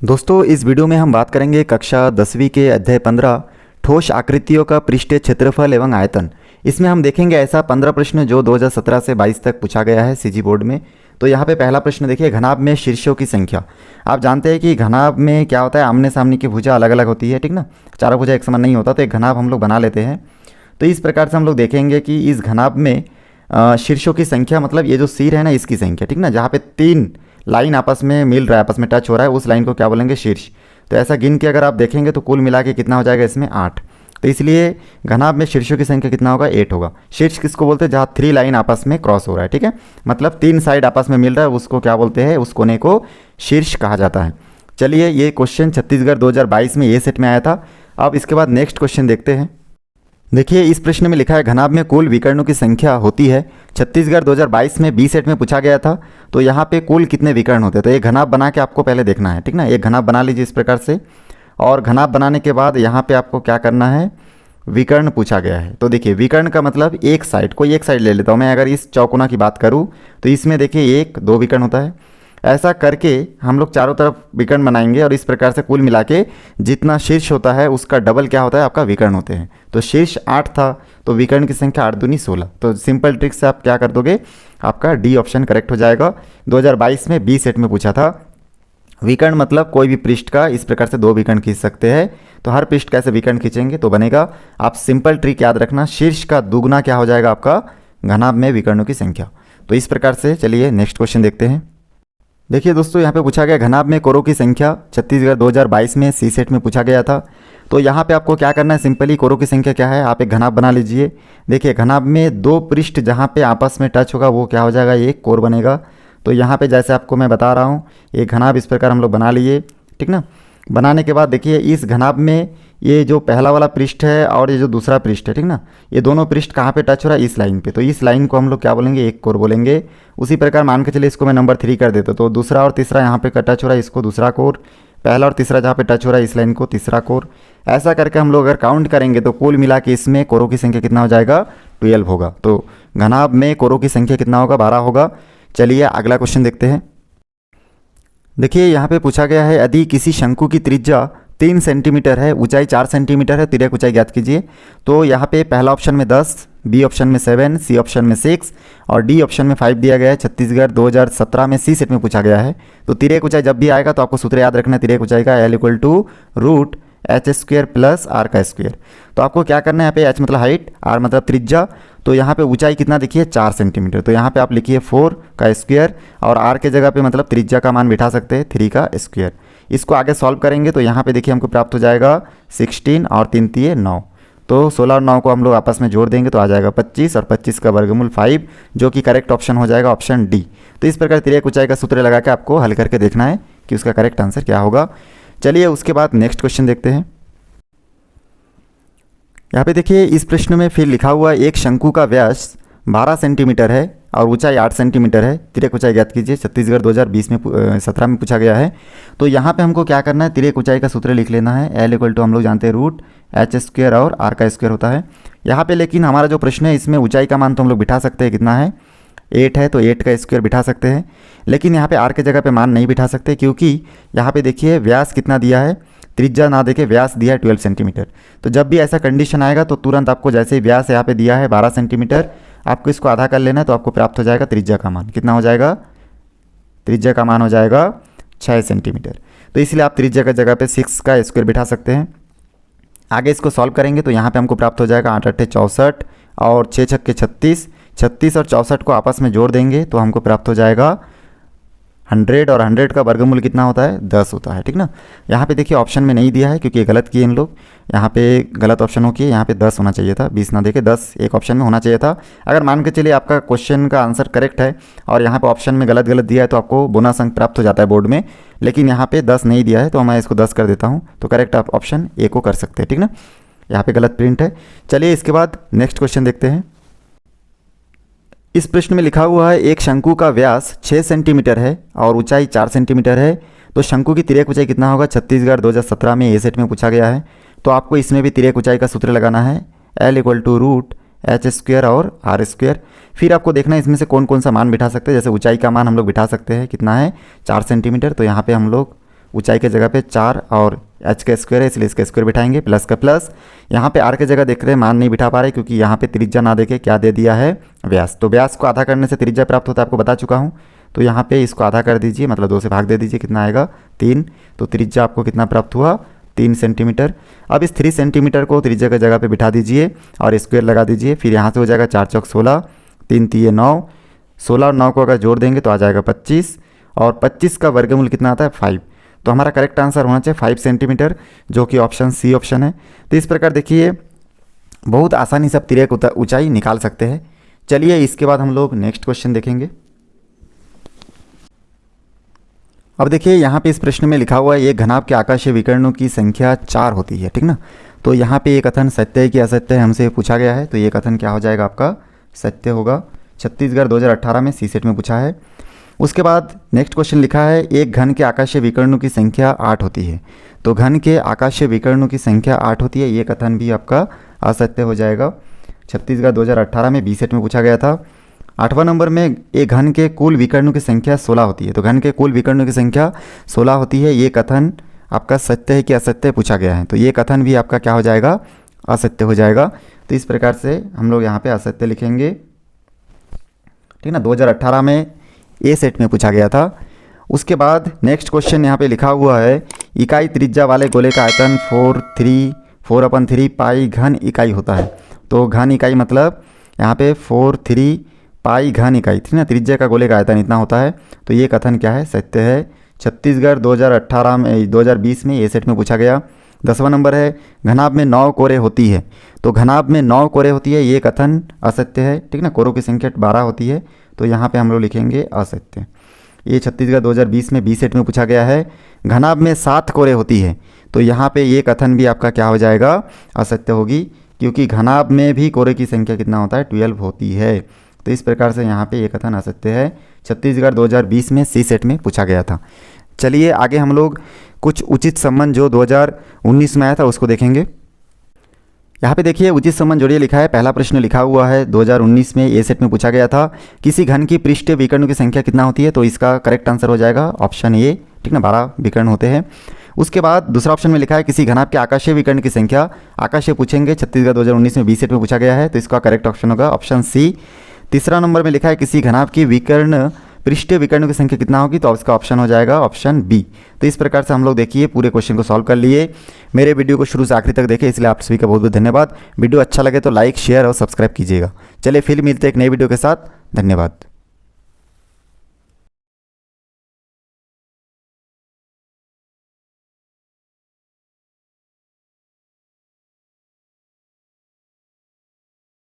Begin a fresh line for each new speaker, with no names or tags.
दोस्तों, इस वीडियो में हम बात करेंगे कक्षा 10वीं के अध्याय 15 ठोस आकृतियों का पृष्ठीय क्षेत्रफल एवं आयतन। इसमें हम देखेंगे ऐसा 15 प्रश्न जो 2017 से 22 तक पूछा गया है सीजी बोर्ड में। तो यहाँ पे पहला प्रश्न देखिए, घनाभ में शीर्षों की संख्या। आप जानते हैं कि घनाभ में क्या होता है, आमने सामने की भुजा अलग अलग होती है, ठीक ना, चारों भुजा एक समान नहीं होता, तो एक घनाभ हम लोग बना लेते हैं। तो इस प्रकार से हम लोग देखेंगे कि इस घनाभ में शीर्षों की संख्या, मतलब ये जो सिर है ना इसकी संख्या, ठीक ना, जहाँ पे 3 लाइन आपस में मिल रहा है, आपस में टच हो रहा है, उस लाइन को क्या बोलेंगे, शीर्ष। तो ऐसा गिन के अगर आप देखेंगे तो कुल मिला के कितना हो जाएगा इसमें 8। तो इसलिए घनाभ में शीर्षों की संख्या कितना होगा, 8 होगा। शीर्ष किसको बोलते हैं, जहाँ 3 लाइन आपस में क्रॉस हो रहा है, ठीक है, मतलब 3 साइड आपस में मिल रहा है, उसको क्या बोलते हैं, उस कोने को शीर्ष कहा जाता है। चलिए, ये क्वेश्चन छत्तीसगढ़ 2022 में ये सेट में आया था। अब इसके बाद नेक्स्ट क्वेश्चन देखते हैं। देखिए, इस प्रश्न में लिखा है घनाभ में कुल विकर्णों की संख्या होती है। छत्तीसगढ़ 2022 में बी सेट में पूछा गया था। तो यहाँ पे कुल कितने विकर्ण होते हैं, तो एक घनाभ बना के आपको पहले देखना है, ठीक ना। एक घनाभ बना लीजिए इस प्रकार से, और घनाभ बनाने के बाद यहाँ पे आपको क्या करना है, विकर्ण पूछा गया है। तो देखिए, विकर्ण का मतलब एक साइड, कोई एक साइड ले लेता हूँ मैं। अगर इस चौकोना की बात करूँ तो इसमें देखिए 1 2 विकर्ण होता है। ऐसा करके हम लोग चारों तरफ विकर्ण बनाएंगे, और इस प्रकार से कुल मिला के जितना शीर्ष होता है उसका डबल क्या होता है, आपका विकर्ण होते हैं। तो शीर्ष 8 था, तो विकर्ण की संख्या 8 दूनी 16। तो सिंपल ट्रिक से आप क्या कर दोगे, आपका डी ऑप्शन करेक्ट हो जाएगा। 2022 में बी सेट में पूछा था। विकर्ण मतलब कोई भी पृष्ठ का इस प्रकार से 2 विकर्ण खींच सकते हैं। तो हर पृष्ठ कैसे विकर्ण खींचेंगे तो बनेगा, आप सिंपल ट्रिक याद रखना, शीर्ष का दुगना क्या हो जाएगा आपका घनाभ में विकर्णों की संख्या। तो इस प्रकार से चलिए नेक्स्ट क्वेश्चन देखते हैं। देखिए दोस्तों, यहाँ पे पूछा गया घनाभ में कोरों की संख्या। छत्तीसगढ़ 2022 में सी सेट में पूछा गया था। तो यहाँ पे आपको क्या करना है, सिंपली कोरों की संख्या क्या है, आप एक घनाभ बना लीजिए। देखिए, घनाभ में 2 पृष्ठ जहाँ पे आपस में टच होगा वो क्या हो जाएगा, एक कोर बनेगा। तो यहाँ पे जैसे आपको मैं बता रहा हूँ, एक घनाभ इस प्रकार हम लोग बना लिए, ठीक ना। बनाने के बाद देखिए, इस घनाभ में ये जो पहला वाला पृष्ठ है और ये जो दूसरा पृष्ठ है, ठीक ना, ये दोनों पृष्ठ कहाँ पे टच हो रहा है, इस लाइन पे। तो इस लाइन को हम लोग क्या बोलेंगे, एक कोर बोलेंगे। उसी प्रकार मान के चलिए इसको मैं नंबर 3 कर देता हूँ। तो दूसरा और तीसरा यहाँ पे टच हो रहा है, इसको दूसरा कोर। पहला और तीसरा जहाँ पे टच हो रहा है इस लाइन को, तीसरा कोर। ऐसा करके हम लोग अगर काउंट करेंगे तो कुल मिला के इसमें कोरों की संख्या कितना हो जाएगा, 12 होगा। तो घनाभ में कोरों की संख्या कितना होगा, 12 होगा। चलिए अगला क्वेश्चन देखते हैं। देखिए, यहाँ पे पूछा गया है, यदि किसी शंकु की त्रिज्या 3 सेंटीमीटर है, ऊंचाई 4 सेंटीमीटर है, तिर्यक ऊंचाई ज्ञात कीजिए। तो यहाँ पे पहला ऑप्शन में 10, बी ऑप्शन में 7, सी ऑप्शन में 6 और डी ऑप्शन में 5 दिया गया है। छत्तीसगढ़ 2017 में सी सेट में पूछा गया है। तो तिर्यक ऊंचाई जब भी आएगा तो आपको सूत्र याद रखना है तिर्यक ऊंचाई का, L = √h² + r²। तो आपको क्या करना है, यहाँ पे h मतलब हाइट, r मतलब त्रिज्या। तो यहाँ पे ऊंचाई कितना देखिए, 4 सेंटीमीटर। तो यहाँ पे आप लिखिए 4 का स्क्वायर, और r के जगह पे मतलब त्रिज्या का मान बिठा सकते हैं 3 का स्क्वायर। इसको आगे सॉल्व करेंगे तो यहाँ पे देखिए हमको प्राप्त हो जाएगा 16 और 3 × 9। तो 16 और 9 को हम लोग आपस में जोड़ देंगे तो आ जाएगा 25, और 25 का वर्गमूल 5, जो कि करेक्ट ऑप्शन हो जाएगा ऑप्शन डी। तो इस प्रकार तिर्यक ऊंचाई का सूत्र लगा के आपको हल करके देखना है कि उसका करेक्ट आंसर क्या होगा। चलिए उसके बाद नेक्स्ट क्वेश्चन देखते हैं। यहाँ पे देखिए, इस प्रश्न में फिर लिखा हुआ है, एक शंकु का व्यास 12 सेंटीमीटर है और ऊंचाई 8 सेंटीमीटर है, तिर्यक ऊंचाई ज्ञात कीजिए। छत्तीसगढ़ 2020 में 17 में पूछा गया है। तो यहाँ पे हमको क्या करना है, तिर्यक ऊंचाई का सूत्र लिख लेना है। L = हम लोग जानते हैं √h² और r² होता है यहाँ पे। लेकिन हमारा जो प्रश्न है इसमें ऊंचाई का मान तो हम लोग बिठा सकते हैं, कितना है, 8 है, तो 8 का स्क्वायर बिठा सकते हैं। लेकिन यहाँ पे r के जगह पे मान नहीं बिठा सकते, क्योंकि यहाँ पे देखिए व्यास कितना दिया है, त्रिज्या ना देके व्यास दिया है 12 सेंटीमीटर। तो जब भी ऐसा कंडीशन आएगा तो तुरंत आपको, जैसे व्यास यहाँ पे दिया है 12 सेंटीमीटर, आपको इसको आधा कर लेना है, तो आपको प्राप्त हो जाएगा त्रिज्या का मान। कितना हो जाएगा, त्रिज्या का मान हो जाएगा 6 सेंटीमीटर। तो इसलिए आप त्रिज्या की जगह पे 6 का स्क्वायर बिठा सकते हैं। आगे इसको सॉल्व करेंगे तो यहाँ पे हमको प्राप्त हो जाएगा 8 × 8 = 64 और 6 × 6 = 36। 36 और 64 को आपस में जोड़ देंगे तो हमको प्राप्त हो जाएगा 100, और 100 का वर्गमूल कितना होता है, 10 होता है, ठीक ना। यहाँ पे देखिए ऑप्शन में नहीं दिया है क्योंकि गलत किए इन लोग, यहाँ पे गलत ऑप्शन हो किए। यहाँ पे 10 होना चाहिए था, 20 ना देके 10 एक ऑप्शन में होना चाहिए था। अगर मान के चलिए आपका क्वेश्चन का आंसर करेक्ट है और यहाँ पे ऑप्शन में गलत दिया है तो आपको बोनस अंक प्राप्त हो जाता है बोर्ड में। लेकिन यहाँ पे 10 नहीं दिया है तो मैं इसको 10 कर देता हूँ, तो करेक्ट आप ऑप्शन ए को कर सकते हैं, ठीक ना। यहाँ पे गलत प्रिंट है। चलिए इसके बाद नेक्स्ट क्वेश्चन देखते हैं। इस प्रश्न में लिखा हुआ है, एक शंकु का व्यास 6 सेंटीमीटर है और ऊंचाई 4 सेंटीमीटर है, तो शंकु की तिर्यक ऊंचाई कितना होगा। छत्तीसगढ़ 2017 में ए सेट में पूछा गया है। तो आपको इसमें भी तिर्यक ऊंचाई का सूत्र लगाना है। L = एच स्क्वायर और आर स्क्वायर। फिर आपको देखना है इसमें से कौन कौन सा मान बिठा सकते हैं। जैसे ऊंचाई का मान हम लोग बिठा सकते हैं, कितना है 4 सेंटीमीटर, तो यहाँ पे हम लोग ऊंचाई के जगह पे 4 और एच का स्क्वायर है इसलिए इसका स्क्वायर बिठाएंगे, प्लस का प्लस। यहाँ पे आर के जगह देख रहे हैं मान नहीं बिठा पा रहे क्योंकि यहाँ पे त्रिज्या ना देके क्या दे दिया है, व्यास। तो व्यास को आधा करने से त्रिज्या प्राप्त होता है, आपको बता चुका हूँ। तो यहाँ पे इसको आधा कर दीजिए, मतलब 2 से भाग दे दीजिए, कितना आएगा 3। तो त्रिज्या आपको कितना प्राप्त हुआ 3 सेंटीमीटर। अब इस 3 सेंटीमीटर को त्रिज्या की जगह पे बिठा दीजिए और स्क्वायर लगा दीजिए। फिर यहाँ से हो जाएगा 4 चौक 16, 3 तिये 9, 16 और 9 को अगर जोड़ देंगे तो आ जाएगा 25, और 25 का वर्गमूल कितना आता है 5। तो हमारा करेक्ट आंसर होना चाहिए 5 सेंटीमीटर, जो कि ऑप्शन सी ऑप्शन है। तो इस प्रकार देखिए बहुत आसानी से आप तिर्यक ऊंचाई निकाल सकते हैं। चलिए इसके बाद हम लोग नेक्स्ट क्वेश्चन देखेंगे। अब देखिए यहाँ पे इस प्रश्न में लिखा हुआ है एक घनाभ के आकाशीय विकिरणों की संख्या 4 होती है, ठीक ना। तो यहाँ पे ये कथन सत्य है कि असत्य है हमसे पूछा गया है। तो ये कथन क्या हो जाएगा आपका, सत्य होगा। छत्तीसगढ़ 2018 में सी सेट में पूछा है। उसके बाद नेक्स्ट क्वेश्चन लिखा है एक घन के आकाशीय विकिरणों की संख्या 8 होती है। तो घन के आकाशीय विकिरणों की संख्या 8 होती है, ये कथन भी आपका असत्य हो जाएगा। छत्तीसगढ़ 2018 में बी सेट में पूछा गया था। 8वां नंबर में एक घन के कुल विकिरणों की संख्या 16 होती है। तो घन के कुल विकिरणों की संख्या 16 होती है, ये कथन आपका सत्य है कि असत्य पूछा गया है। तो ये कथन भी आपका क्या हो जाएगा, असत्य हो जाएगा। तो इस प्रकार से हम लोग यहाँ पे असत्य लिखेंगे, ठीक ना। 2018 में ए सेट में पूछा गया था। उसके बाद नेक्स्ट क्वेश्चन यहाँ पे लिखा हुआ है इकाई त्रिज्या वाले गोले का आयतन 4/3 पाई घन इकाई होता है। तो घन इकाई मतलब यहाँ पे 4/3 पाई घन इकाई, ठीक ना। त्रिज्या का गोले का आयतन इतना होता है। तो ये कथन क्या है, सत्य है। छत्तीसगढ़ 2020 में ए सेट में पूछा गया। 10वां नंबर है घनाभ में 9 कोरे होती है। तो घनाभ में 9 कोरे होती है, ये कथन असत्य है, ठीक ना। कोरों की संख्या 12 होती है, तो यहाँ पे हम लोग लिखेंगे असत्य। ये छत्तीसगढ़ 2020 में बी सेट में पूछा गया है। घनाभ में 7 कोरे होती है। तो यहाँ पे ये कथन भी आपका क्या हो जाएगा, असत्य होगी, क्योंकि घनाभ में भी कोरे की संख्या कितना होता है, 12 होती है। तो इस प्रकार से यहाँ पे ये कथन असत्य है। छत्तीसगढ़ 2020 में सी सेट में पूछा गया था। चलिए आगे हम लोग कुछ उचित संबंध जो 2019 में आया था उसको देखेंगे। यहाँ पे देखिए उचित संबंध जोड़िए लिखा है। पहला प्रश्न लिखा हुआ है 2019 में ए सेट में पूछा गया था किसी घन की पृष्ठीय विकर्णों की संख्या कितना होती है। तो इसका करेक्ट आंसर हो जाएगा ऑप्शन ए, ठीक ना, 12 विकर्ण होते हैं। उसके बाद दूसरा ऑप्शन में लिखा है किसी घनाभ के आकाशीय विकर्ण की संख्या, आकाशीय पूछेंगे, छत्तीसगढ़ 2019 में बी सेट में पूछा गया है। तो इसका करेक्ट ऑप्शन होगा ऑप्शन सी। तीसरा नंबर में लिखा है किसी घनाभ की विकर्ण पृष्ठीय विकर्णों की संख्या कितना होगी। तो इसका ऑप्शन हो जाएगा ऑप्शन बी। तो इस प्रकार से हम लोग देखिए पूरे क्वेश्चन को सॉल्व कर लिए। मेरे वीडियो को शुरू से आखिरी तक देखें, इसलिए आप सभी का बहुत बहुत धन्यवाद। वीडियो अच्छा लगे तो लाइक शेयर और सब्सक्राइब कीजिएगा। चलिए फिर मिलते हैं एक नई वीडियो के साथ। धन्यवाद।